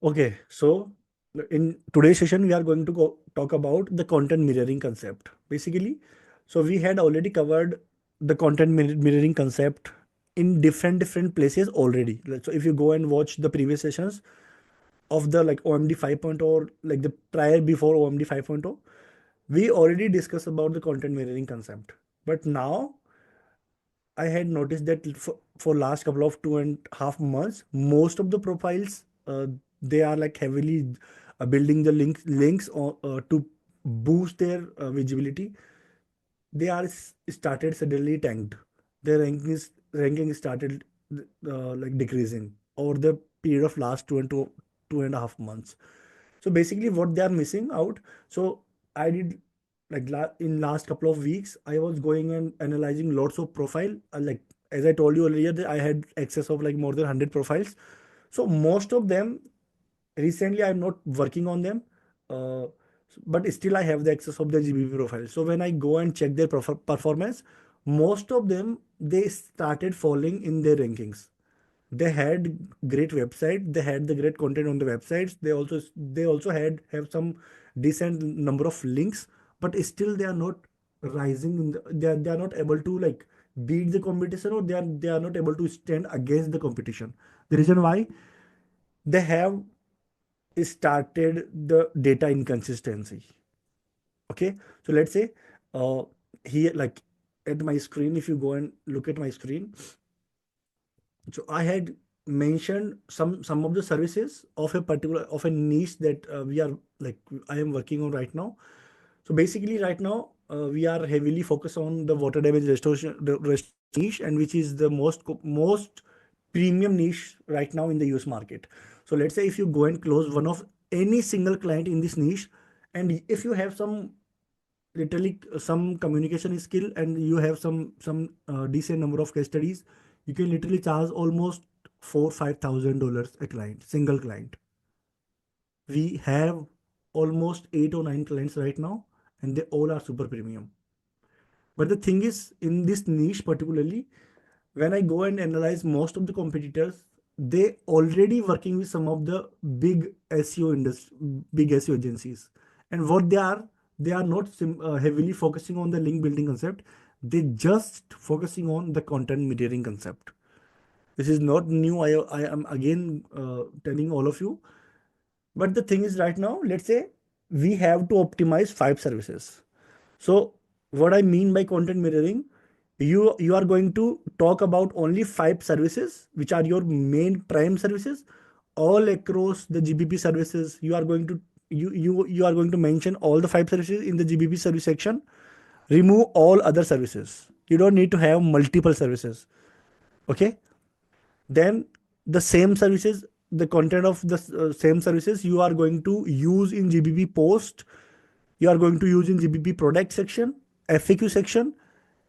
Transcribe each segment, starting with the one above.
Okay, so in today's session, we are going to talk about the content mirroring concept. Basically, so we had already covered the content mirroring concept in different places already. So if you go and watch the previous sessions of the like OMD 5.0 or like the prior before OMD 5.0, we already discussed about the content mirroring concept. But now I had noticed that for last couple of 2.5 months, most of the profiles they are like heavily building the links to boost their visibility. They are started suddenly tanked. Their ranking started like decreasing over the period of last 2.5 months. So basically, what they are missing out. So I did like in last couple of weeks, I was going and analyzing lots of profile. Like as I told you earlier, that I had access of like more than 100 profiles. So most of them recently I'm not working on them, uh, but still I have the access of the GBP profile. So when I go and check their performance, most of them they started falling in their rankings. They had great website, they had the great content on the websites, they also had have some decent number of links, but still they are not rising in they are not able to like beat the competition, or they are not able to stand against the competition. The reason why, they have started the data inconsistency. Okay, so let's say uh here, like at my screen, if you go and look at my screen, so I had mentioned some of the services of a particular of a niche that we are like I am working on right now. So basically right now we are heavily focused on the water damage restoration niche, and which is the most premium niche right now in the US market. So let's say if you go and close one of any single client in this niche, and if you have some literally some communication skill, and you have some decent number of case studies, you can literally charge almost $4,000-5,000 a client, single client. We have almost 8 or 9 clients right now, and they all are super premium. But the thing is, in this niche particularly, when I go and analyze most of the competitors, they already working with some of the big SEO industry, big SEO agencies. And what they are not heavily focusing on the link building concept. They just focusing on the content mirroring concept. This is not new. I am again telling all of you. But the thing is, right now, let's say we have to optimize 5 services. So what I mean by content mirroring, you are going to talk about only 5 services, which are your main prime services, all across the GBP services. You are going to you are going to mention all the 5 services in the GBP service section. Remove all other services. You don't need to have multiple services. Okay, then the same services, the content of the same services you are going to use in GBP post, you are going to use in GBP product section, FAQ section,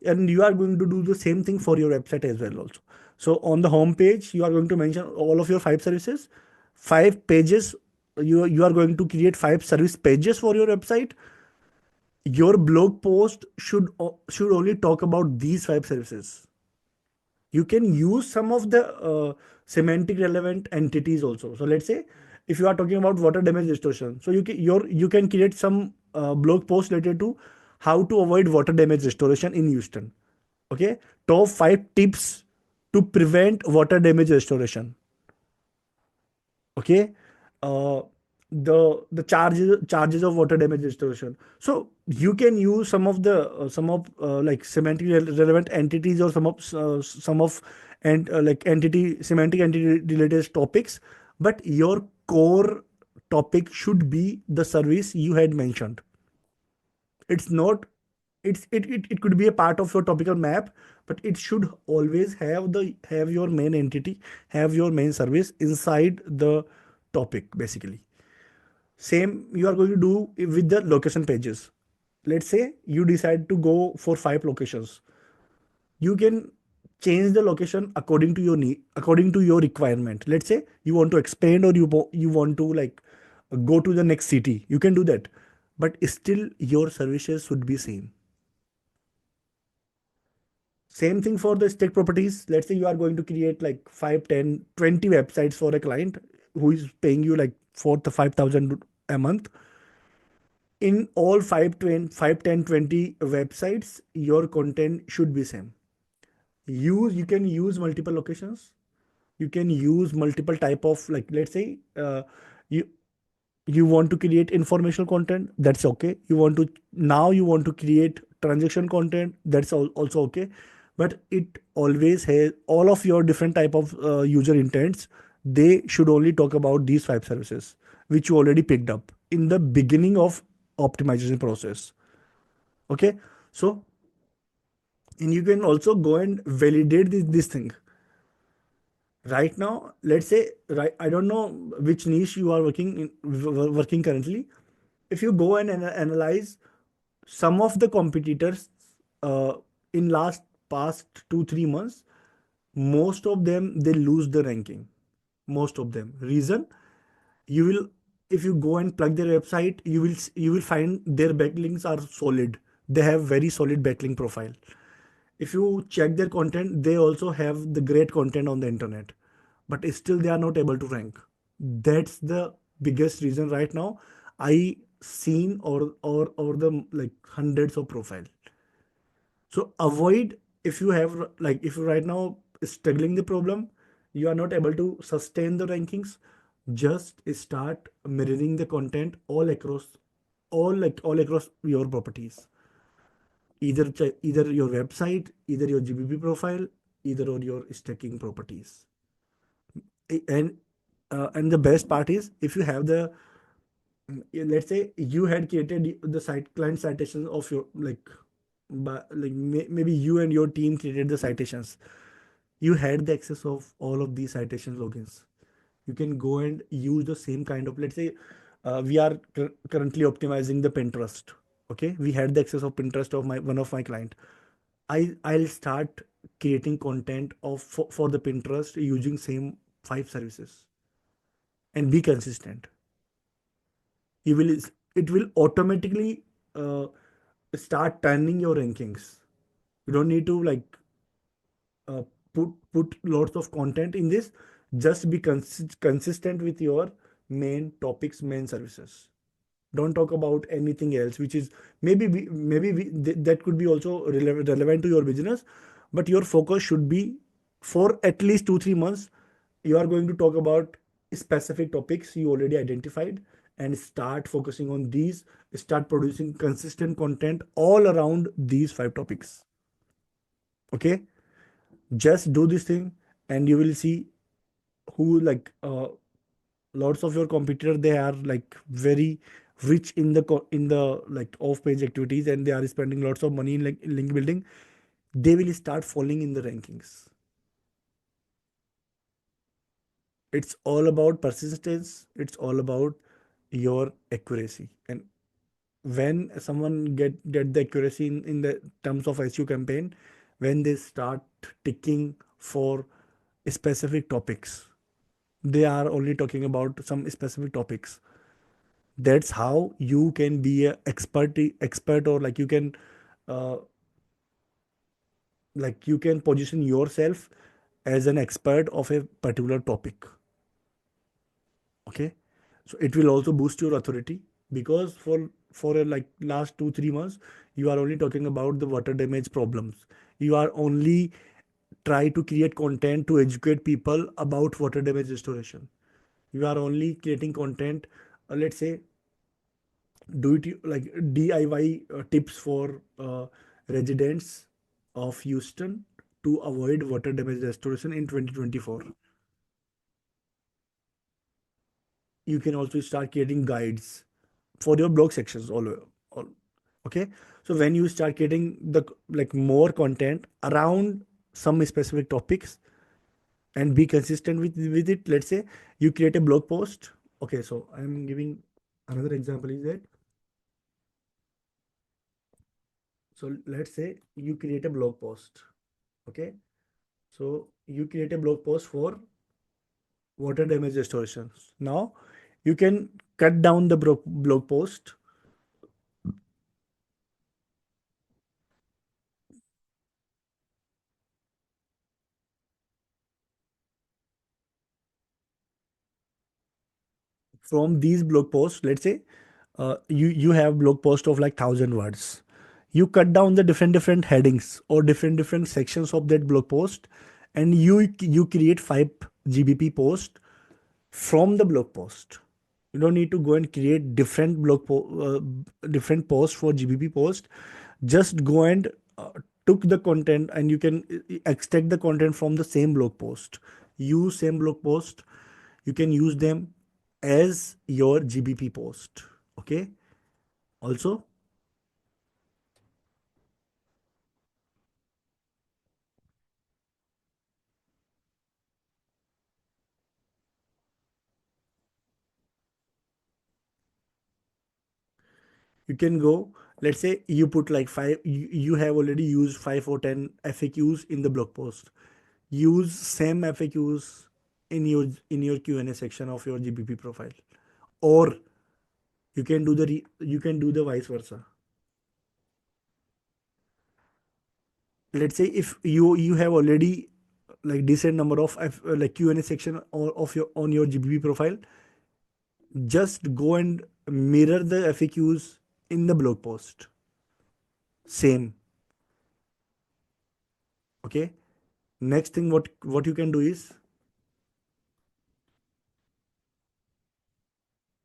and you are going to do the same thing for your website as well also. So on the home page, you are going to mention all of your 5 services, 5 pages. You are going to create 5 service pages for your website. Your blog post should only talk about these 5 services. You can use some of the semantic relevant entities also. So let's say if you are talking about water damage restoration, so you can create some blog post related to how to avoid water damage restoration in Houston. Okay, top 5 tips to prevent water damage restoration. Okay, uh, the charges of water damage restoration. So you can use some of like semantic relevant entities, or some of and like entity semantic entity related topics, but your core topic should be the service you had mentioned. It's not it could be a part of your topical map, but it should always have your main entity, have your main service inside the topic basically. Same you are going to do with the location pages. Let's say you decide to go for 5 locations. You can change the location according to your need, according to your requirement. Let's say you want to expand, or you want to like go to the next city, you can do that, but still your services should be same. Same thing for the static properties. Let's say you are going to create like 5, 10, 20 websites for a client. who is paying you like 4 to 5,000 a month, in all 5, 10, 20 websites, your content should be same. You can use multiple locations. You can use multiple type of, like, let's say, you you want to create informational content, that's okay. You want to create transaction content, that's also okay. But it always has all of your different type of user intents. They should only talk about these 5 services which you already picked up in the beginning of optimization process. Okay. So, and you can also go and validate this thing. Right now, let's say, right, I don't know which niche you are working currently. If you go and analyze some of the competitors uh, in last past 2 3 months, most of them they lose the ranking. Most of them reason, you will, if you go and plug their website, you will find their backlinks are solid. They have very solid backlink profile. If you check their content, they also have the great content on the internet, but still they are not able to rank. That's the biggest reason right now. I seen or the like hundreds of profile. So avoid, if you have, like, if you right now struggling the problem, you are not able to sustain the rankings, just start mirroring the content all across, all across your properties. Either your website, either your GBP profile, either or your stacking properties. And and the best part is, if you have the, let's say you had created the site client citations of your, like, maybe you and your team created the citations. You had the access of all of these citation logins. You can go and use the same kind of, let's say, we are currently optimizing the Pinterest. Okay, we had the access of Pinterest of my one of my client. I'll start creating content for the Pinterest using same 5 services, and be consistent. You will It will automatically uh, start turning your rankings. You don't need to, like, uh, put lots of content in this. Just be consistent with your main topics, main services. Don't talk about anything else which is, that could be also relevant to your business, but your focus should be, for at least 2 3 months, you are going to talk about specific topics you already identified, and start focusing on these. Start producing consistent content all around these 5 topics. Okay, just do this thing, and you will see who, like, lots of your competitor, they are like very rich in the like off page activities, and they are spending lots of money in like link building. They will start falling in the rankings. It's all about persistence, it's all about your accuracy. And when someone get the accuracy in the terms of SEO campaign, when they start ticking for specific topics, they are only talking about some specific topics. That's how you can be a expert, or like you can, uh, you can position yourself as an expert of a particular topic. Okay, so it will also boost your authority, because for a, like, last 2 3 months, you are only talking about the water damage problems. You are only try to create content to educate people about water damage restoration. You are only creating content, let's say, do it like DIY tips for residents of Houston to avoid water damage restoration in 2024. You can also start creating guides for your blog sections all. Okay, so when you start getting the, like, more content around some specific topics, and be consistent with it. Let's say you create a blog post. Okay, so I'm giving another example is that, so let's say you create a blog post. Okay, so you create a blog post for water damage restoration. Now you can cut down the blog post. from these blog posts, let's say you have blog post of like 1,000 words. You cut down the different headings or different sections of that blog post, and you create 5 GBP post from the blog post. You don't need to go and create different posts for GBP post. Just go and took the content, and you can extract the content from the same blog post. Use same blog post. You can use them as your GBP post. Okay. Also, you can go. Let's say you put like five. You have already used 5 or 10 FAQs in the blog post. Use same FAQs in your Q&A section of your GBP profile, or you can do the vice versa. Let's say if you have already like decent number of like Q&A section of your on your GBP profile, just go and mirror the FAQs in the blog post. Same. Okay. Next thing, what you can do is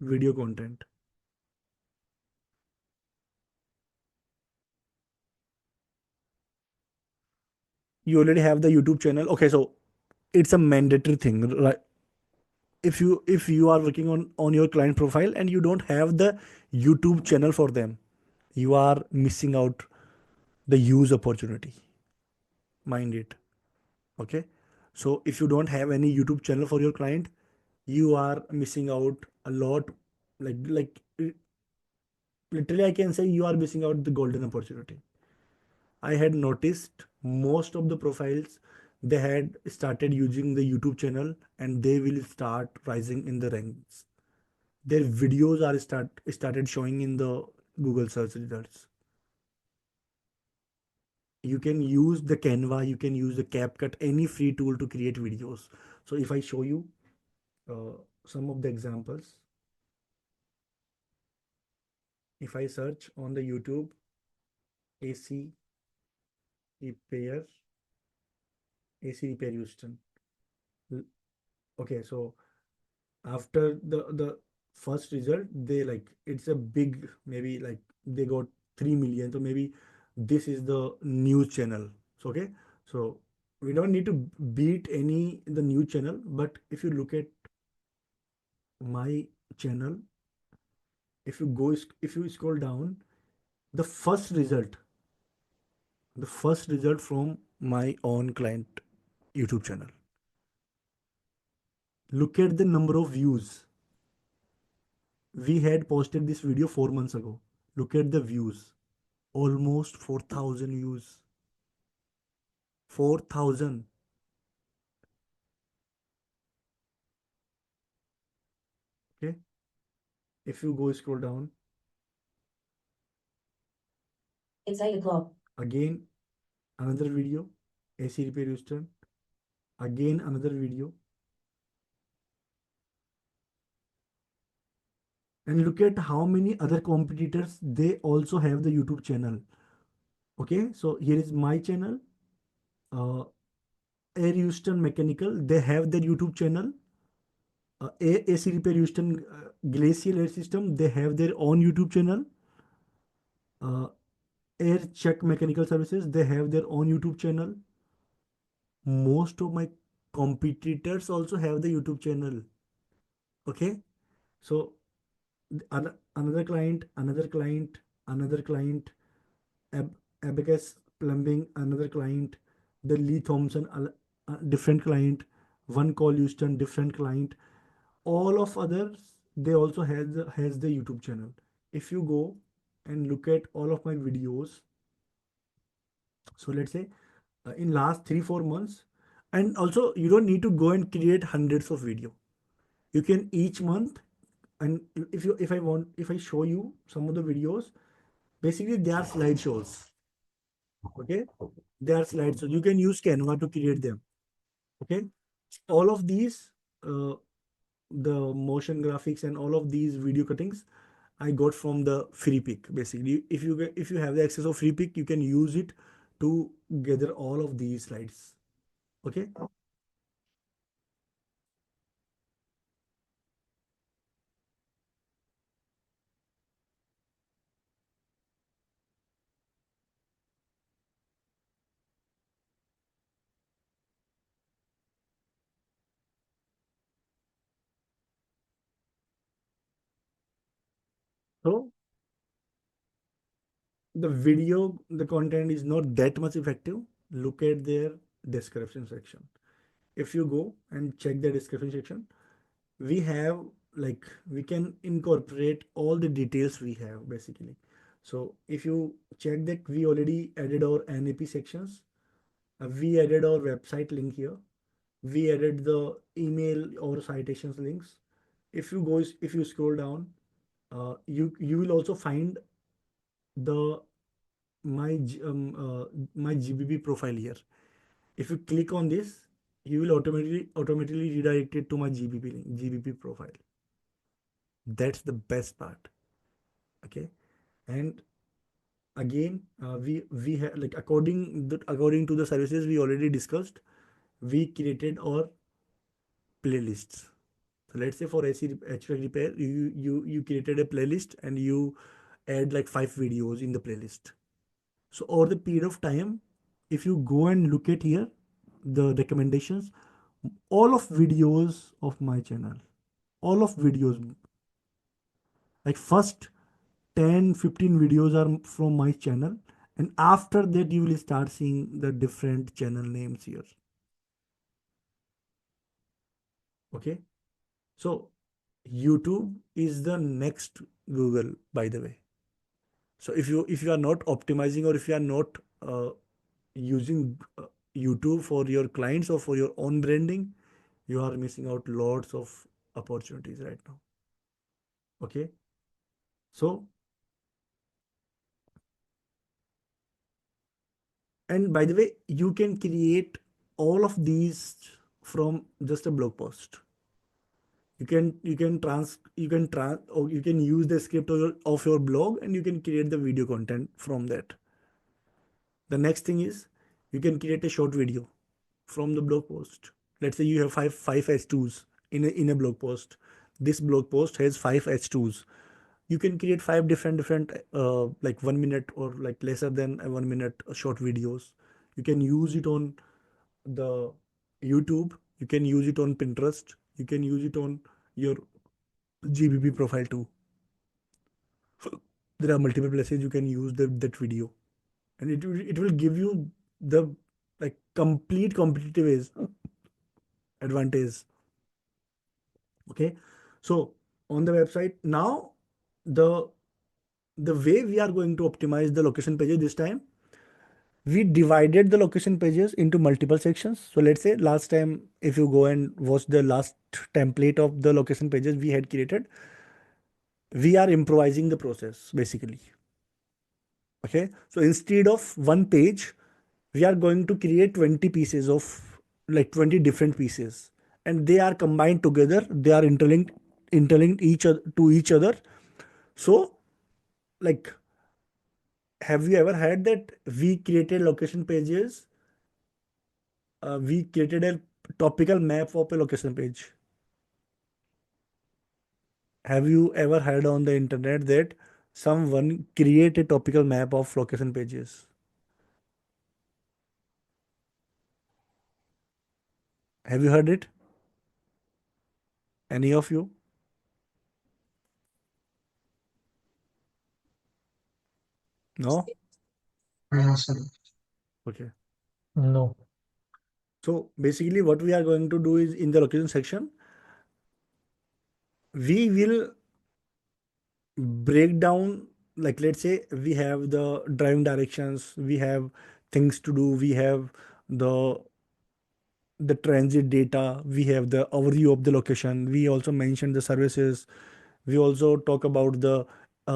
video content. You already have the YouTube channel. Okay, so it's a mandatory thing, right? If you are working on your client profile and you don't have the YouTube channel for them, you are missing out the use opportunity. Mind it. Okay. So if you don't have any YouTube channel for your client, you are missing out a lot. Literally, I can say you are missing out the golden opportunity. I had noticed most of the profiles, they had started using the YouTube channel, and they will start rising in the ranks. Their videos are started showing in the Google search results. You can use the Canva, you can use the CapCut, any free tool to create videos. So if I show you uh, some of the examples, if I search on the YouTube AC repair, AC repair Houston. Okay, so after the first result, they like it's a big, maybe like they got 3 million. So maybe this is the news channel. So okay, so we don't need to beat any the news channel, but if you look at my channel, if you scroll down, the first result the first result from my own client YouTube channel, look at the number of views. We had posted this video 4 months ago. Look at the views, almost 4,000 views. 4,000. Okay. If you go scroll down, it's 8 o'clock. Again, another video, AC repair Houston. Again, another video. And look at how many other competitors, they also have the YouTube channel. Okay. So here is my channel, uh, Air Houston Mechanical. They have their YouTube channel. AC Repair Houston Glacial Air System. They have their own YouTube channel. Uh, Air Check Mechanical Services. They have their own YouTube channel. Most of my competitors also have the YouTube channel. Okay. So another client, another client, another client, Abacus Plumbing, another client, the Lee Thompson, different client, One Call Houston, different client. All of others, they also has the YouTube channel. If you go and look at all of my videos, so let's say in last 3 4 months, and also you don't need to go and create hundreds of video. You can each month, and if I show you some of the videos, basically they are slideshows. Okay, they are slideshows. You can use Canva to create them. Okay, all of these. Uh, the motion graphics and all of these video cuttings I got from the free pick. Basically, if you have the access of free pick, you can use it to gather all of these slides. Okay. So the content is not that much effective. Look at their description section. If you go and check the description section, we have, like, we can incorporate all the details we have basically. So if you check that, we already added our NAP sections. We added our website link here. We added the email or citations links. If you scroll down, you will also find the my GBP profile here. If you click on this, you will automatically redirect it to my GBP link, GBP profile. That's the best part. Okay. And again, we have, like, according to the services we already discussed, we created our playlists. So let's say for HVAC repair, you created a playlist and you add like 5 videos in the playlist. So over the period of time, if you go and look at here, the recommendations, all of videos of my channel, all of videos, like first 10, 15 videos are from my channel. And after that, you will start seeing the different channel names here. Okay. So YouTube is the next Google, by the way. So if you are not optimizing, or if you are not using YouTube for your clients or for your own branding, you are missing out lots of opportunities right now. Okay. So, and by the way, you can create all of these from just a blog post. You can or you can use the script of your blog, and you can create the video content from that. The next thing is, you can create a short video from the blog post. Let's say you have five H2s in a blog post. This blog post has 5 H2s. You can create 5 different like 1 minute or like lesser than a 1 minute short videos. You can use it on the YouTube. You can use it on Pinterest. You can use it on your GBP profile too. There are multiple places you can use that video, and it will give you the, like, complete competitive advantage. Okay. So on the website now, the the way we are going to optimize the location pages this time, we divided the location pages into multiple sections. So let's say last time, if you go and watch the last template of the location pages we had created, we are improvising the process basically. Okay. So instead of one page, we are going to create 20 pieces of, like, 20 different pieces, and they are combined together. They are interlinked each other to each other. So, like, have you ever had that we created location pages? We created a topical map of a location page. Have you ever heard on the internet that someone create a topical map of location pages? Have you heard it? Any of you? No? No, sir. Okay. No. So basically, what we are going to do is, in the location section, we will break down, like, let's say we have the driving directions, we have things to do, we have the the transit data, we have the overview of the location, we also mention the services, we also talk about the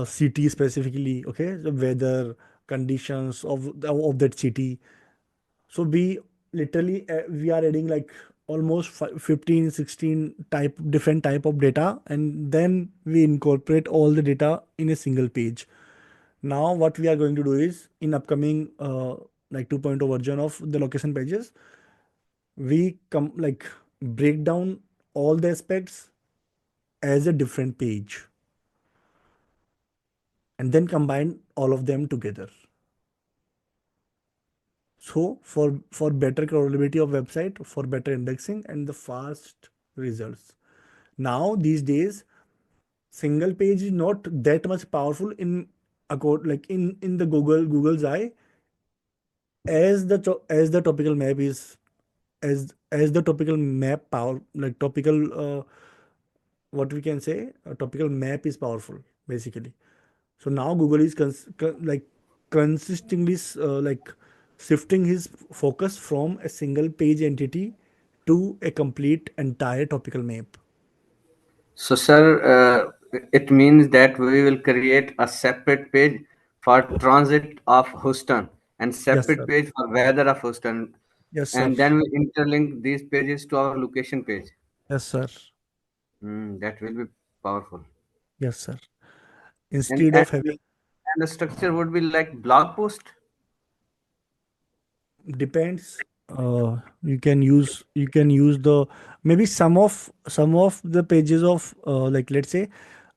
city specifically. Okay. The weather conditions of that city. So we literally we are adding, like, almost 15 16 type different type of data, and then we incorporate all the data in a single page. Now what we are going to do is, in upcoming like 2.0 version of the location pages, we come like break down all the aspects as a different page, and then combine all of them together. So for better crawlability of website, for better indexing and the fast results. Now these days, single page is not that much powerful in like in the Google's eye, as the topical map is, as the topical map power, like topical what we can say, a topical map is powerful basically. So now Google is like consistently like shifting his focus from a single page entity to a complete entire topical map. So, sir, it means that we will create a separate page for transit of Houston and Yes, separate sir. page for weather of Houston, Yes, sir. and then we interlink these pages to our location page. Yes, sir. That will be powerful. Yes, sir. And, Instead and of having, and the structure would be like blog post. depends, you can use the, maybe some of the pages of like let's say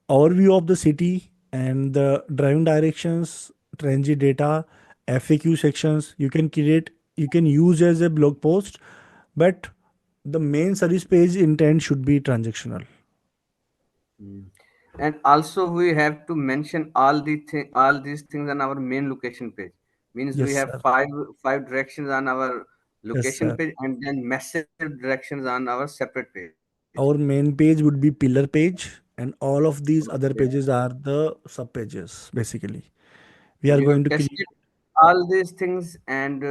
overview of the city and the driving directions, transit data, FAQ sections, you can create, you can use as a blog post, but the main service page intent should be transactional. Mm. And also we have to mention all these things on our main location page. Means we Yes, have sir. five directions on our Yes, location sir. page and then massive directions on our separate page. Our main page would be pillar page, and all of these other Okay. pages are the sub pages basically. We And are you going have to create. tested all these things and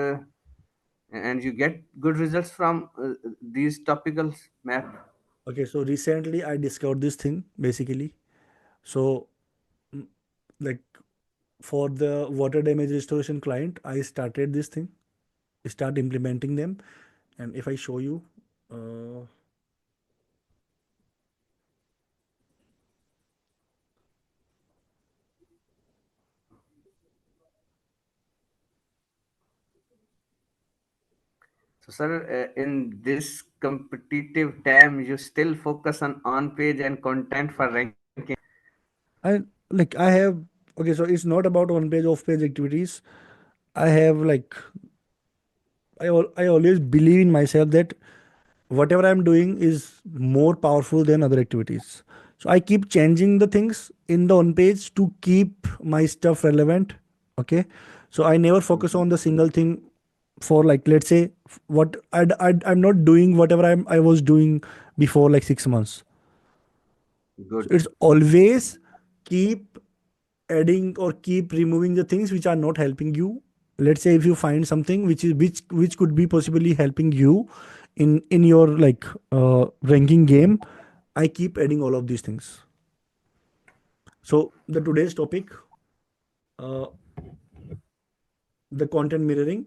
you get good results from these topical map. Okay, so recently I discovered this thing basically. So, mm, like for the water damage restoration client, I started this thing, start implementing them, and if I show you, uh, So, sir, in this competitive time, you still focus on page and content for ranking. I I have, okay, so it's not about on page, off page activities. I have like I always believe in myself that whatever I'm doing is more powerful than other activities. So I keep changing the things in the on page to keep my stuff relevant. Okay. So I never focus on the single thing for like, let's say what I'm not doing whatever I was doing before like 6 months. So Good. it's always keep adding or keep removing the things which are not helping you. Let's say if you find something which could be possibly helping you in your like ranking game, I keep adding all of these things. So the today's topic, uh, the content mirroring,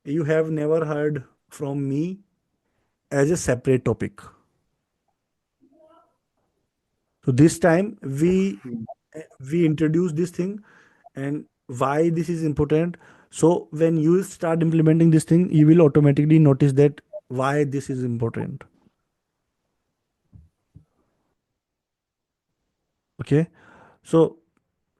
you have never heard from me as a separate topic. So this time we introduce this thing and why this is important. So when you start implementing this thing, you will automatically notice that why this is important. Okay. So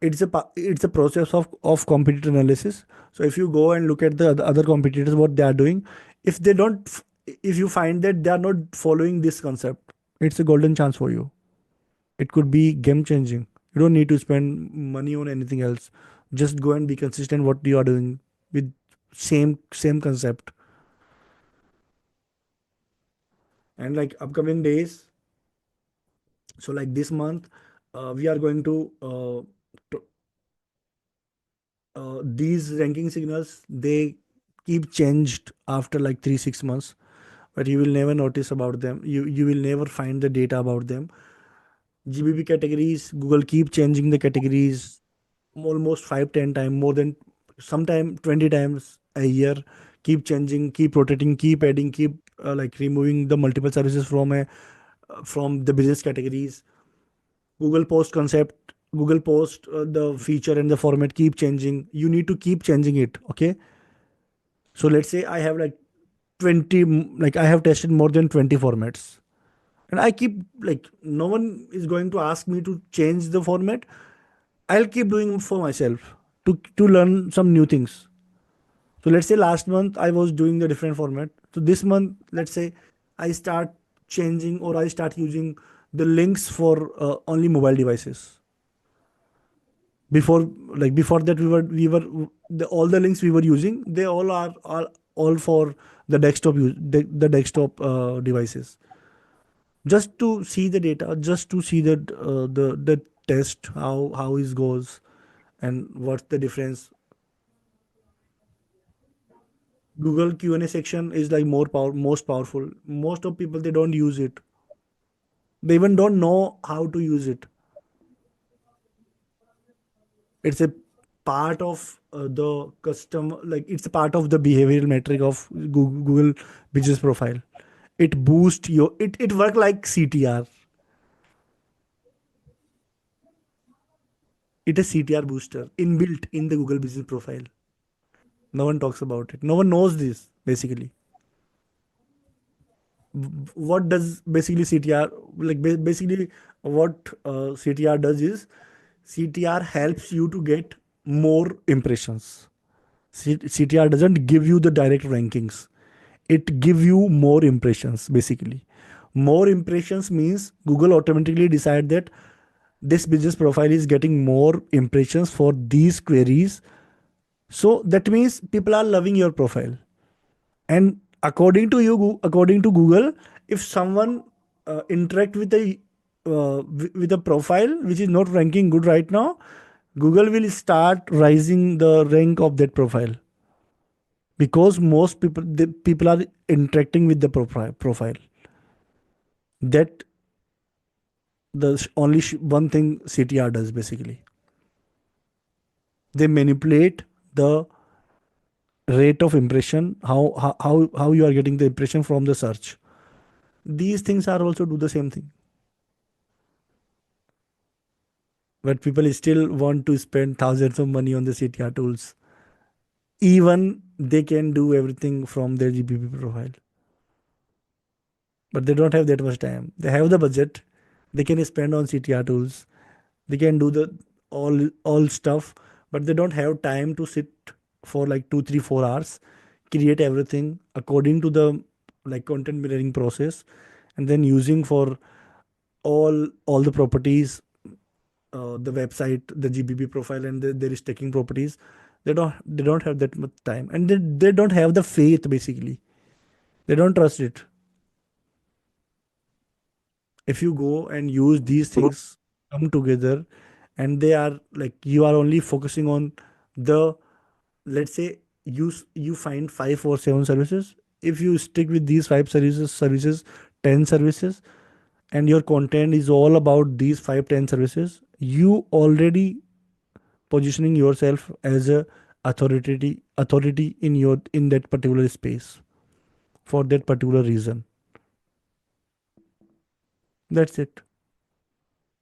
it's a process of competitor analysis. So if you go and look at the other competitors, what they are doing, if they don't if you find that they are not following this concept, it's a golden chance for you. It could be game changing. You don't need to spend money on anything else. Just go and be consistent what you are doing with same concept. And like upcoming days, so like this month, we are going to these ranking signals, they keep changed after like 3 6 months, but you will never notice about them, you will never find the data about them. GBP categories, Google keep changing the categories almost 5 10 times, more than sometime 20 times a year. Keep changing, keep rotating, keep adding, keep like removing the multiple services from the business categories. Google Post concept, Google Post, the feature and the format keep changing. You need to keep changing it. Okay. So let's say I have like 20, like I have tested more than 20 formats. And I keep like, no one is going to ask me to change the format. I'll keep doing for myself to learn some new things. So let's say last month I was doing the different format. So this month, let's say I start changing or I start using the links for only mobile devices. Before, like before that, we were all the links we were using. They all are all for the desktop the desktop devices. Just to see the data, just to see that the test how it goes and what's the difference. Google Q&A section is like most powerful. Most of people, they don't use it. They even don't know how to use it. It's a part of the custom, like it's a part of the behavioral metric of Google business profile. It boosts your, it work like CTR. It is CTR booster inbuilt in the Google business profile. No one talks about it. No one knows this basically. What does basically CTR, like basically what CTR does is CTR helps you to get more impressions. CTR doesn't give you the direct rankings. It give you more impressions basically. More impressions means Google automatically decide that this business profile is getting more impressions for these queries. So that means people are loving your profile. And according to Google, if someone interact with with a profile which is not ranking good right now, Google will start rising the rank of that profile, because most people are interacting with the profile. That the only one thing CTR does basically. They manipulate the rate of impression, how you are getting the impression from the search. These things are also do the same thing. But people still want to spend thousands of money on the CTR tools. Even they can do everything from their GBP profile, but they don't have that much time. They have the budget, they can spend on CTR tools, they can do the all stuff, but they don't have time to sit for like 2 3 4 hours, create everything according to the like content mirroring process, and then using for all the properties, the website, the GBP profile, and there is taking properties. They don't have that much time, and they don't have the faith basically. They don't trust it. If you go and use these things come together, and they are like you are only focusing on the, let's say you find 5 or 7 services. If you stick with these 5 services, 10 services, and your content is all about these 5 10 services, you already positioning yourself as a authority in that particular space for that particular reason. That's it.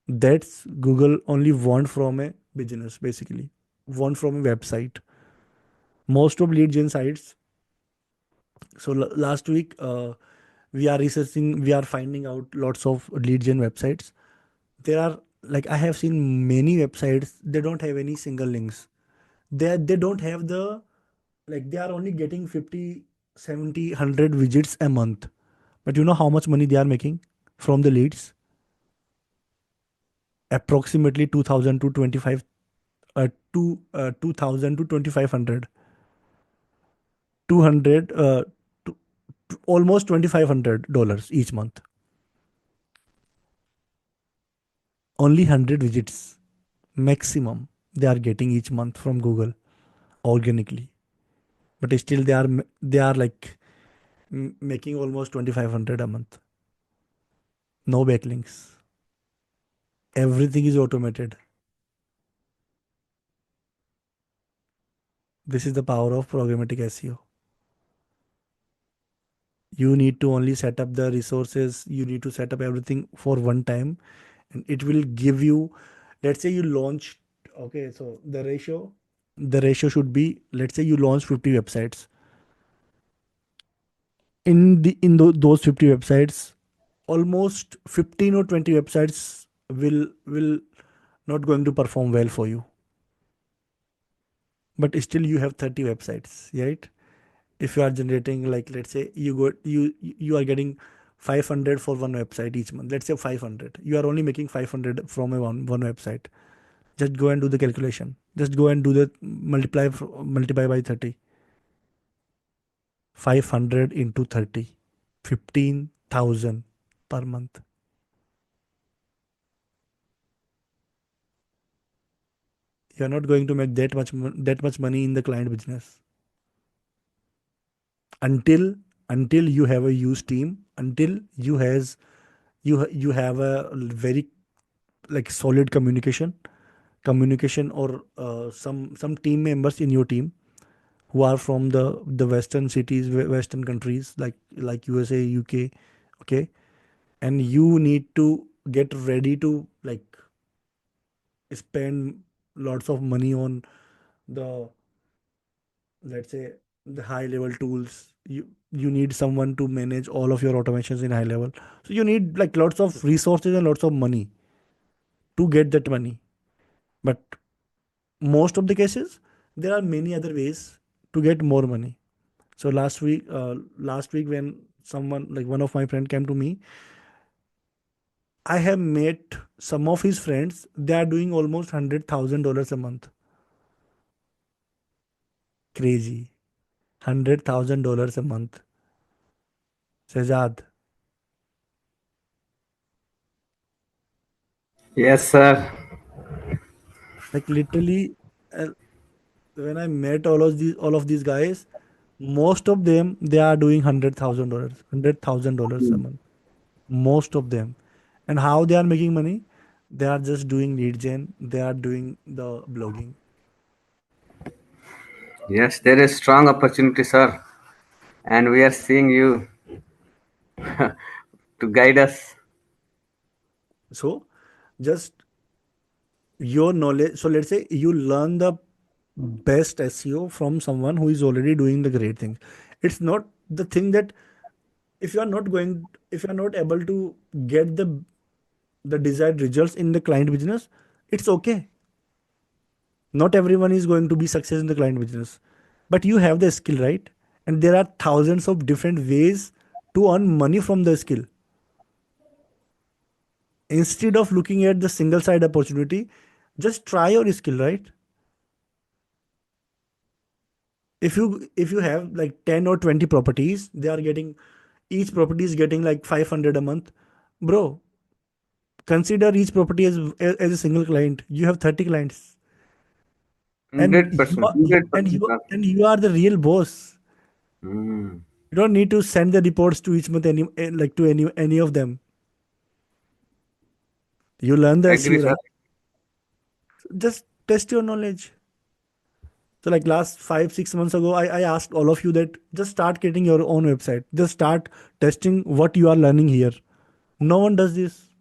That's Google only want from a business basically, want from a website. Most of lead gen sites. So last week, we are researching, we are finding out lots of lead gen websites. There are, like I have seen many websites, they don't have any single links. They don't have the, like they are only getting 50 70 100 widgets a month. But you know how much money they are making from the leads? Approximately 2000 to 25, 2000 to 2500, 200, to, almost $2500 each month. Only 100 widgets maximum they are getting each month from Google organically. But still they are like making almost 2500 a month. No backlinks. Everything is automated. This is the power of programmatic SEO. You need to only set up the resources, you need to set up everything for one time, and it will give you, let's say you launch, okay, so the ratio should be, let's say you launch 50 websites. Those 50 websites, almost 15 or 20 websites will not going to perform well for you, but still you have 30 websites, right? If you are generating, like, let's say you are getting 500 for one website each month, let's say 500, you are only making 500 from a one website. Just go and do the calculation, just go and do the multiply by 30. 500 into 30, 15,000 per month. You are not going to make that much money in the client business until until you have a used team, until you have a very, like, solid communication, or some team members in your team who are from the western cities, western countries, like USA, UK, okay, and you need to get ready to, like, spend lots of money on the, let's say, the high level tools. You need someone to manage all of your automations in high level, so you need, like, lots of resources and lots of money to get that money. But most of the cases, there are many other ways to get more money. So last week when someone, like, one of my friend came to me, I have met some of his friends, they are doing almost $100,000 a month. Crazy. $100,000 a month. Shahzad. Yes, sir. Like, literally, uh, when I met all of these guys, most of them, they are doing $100,000 a month. Most of them. And how they are making money? They are just doing lead gen, they are doing the blogging. Yes, there is strong opportunity, sir. And we are seeing you to guide us. So just your knowledge. So let's say you learn the best SEO from someone who is already doing the great things. It's not the thing that, if you are not able to get the desired results in the client business, it's okay. Not everyone is going to be success in the client business, but you have the skill, right? And there are thousands of different ways to earn money from the skill. Instead of looking at the single side opportunity, just try your skill, right? If you have like 10 or 20 properties, they are getting, each property is getting like 500 a month, bro. Consider each property as a single client. You have 30 clients, and 100%. 100%, sir. you are the real boss. Hmm. You don't need to send the reports to each month, like, to any of them. You learn the Agree, SEO, sir. right? Just test your knowledge. So, like, last 5 6 months ago, I asked all of you that just start creating your own website. Just start testing what you are learning here. No one does this.